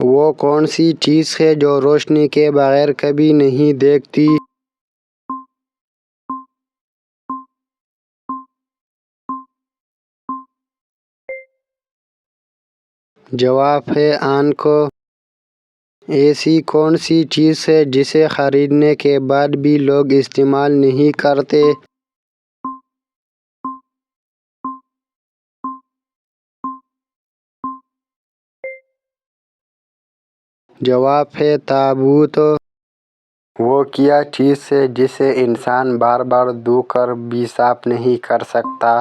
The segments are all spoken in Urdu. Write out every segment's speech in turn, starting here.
وہ کون سی چیز ہے جو روشنی کے بغیر کبھی نہیں دیکھتی؟ جواب ہے آنکھ۔ ایسی کون سی چیز ہے جسے خریدنے کے بعد بھی لوگ استعمال نہیں کرتے؟ جواب ہے تابوت۔ وہ کیا چیز ہے جسے انسان بار بار دھو کر بھی صاف نہیں کر سکتا؟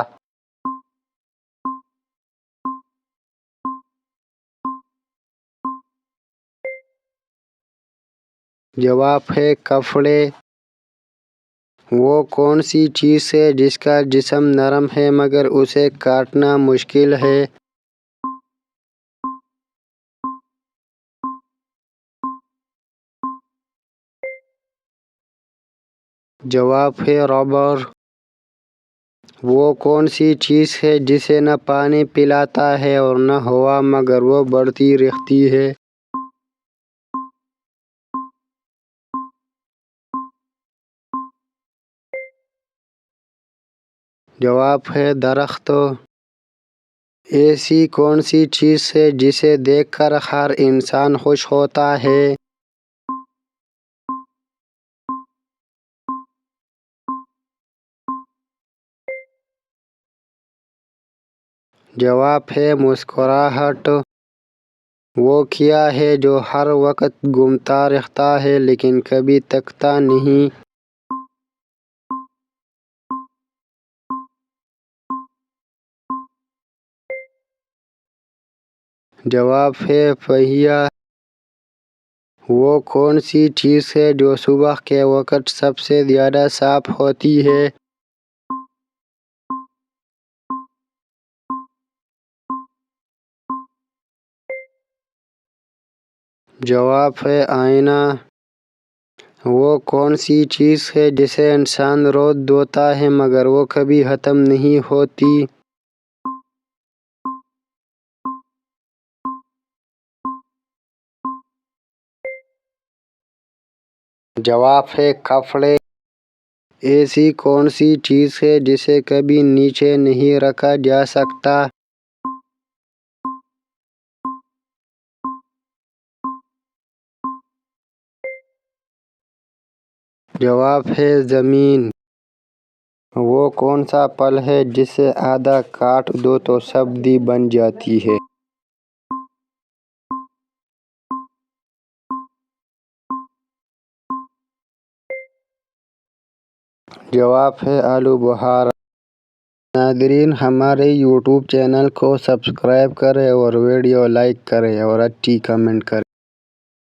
جواب ہے کپڑے۔ وہ کون سی چیز ہے جس کا جسم نرم ہے مگر اسے کاٹنا مشکل ہے؟ جواب ہے ربر۔ وہ کون سی چیز ہے جسے نہ پانی پلاتا ہے اور نہ ہوا مگر وہ بڑھتی رہتی ہے؟ جواب ہے درخت۔ ایسی کون سی چیز ہے جسے دیکھ کر ہر انسان خوش ہوتا ہے؟ جواب ہے مسکراہٹ۔ وہ کیا ہے جو ہر وقت گھومتا رہتا ہے لیکن کبھی تھکتا نہیں؟ جواب ہے پہیہ۔ وہ کون سی چیز ہے جو صبح کے وقت سب سے زیادہ صاف ہوتی ہے؟ جواب ہے آئینہ۔ وہ کون سی چیز ہے جسے انسان روز دھوتا ہے مگر وہ کبھی ختم نہیں ہوتی؟ جواب ہے کپڑے۔ ایسی کون سی چیز ہے جسے کبھی نیچے نہیں رکھا جا سکتا؟ جواب ہے زمین۔ وہ کون سا پھل ہے جسے آدھا کاٹ دو تو سبزی بن جاتی ہے؟ جواب ہے آلو بخارا۔ ناظرین، ہمارے یوٹیوب چینل کو سبسکرائب کریں اور ویڈیو لائک کریں اور اچھی کمنٹ کریں۔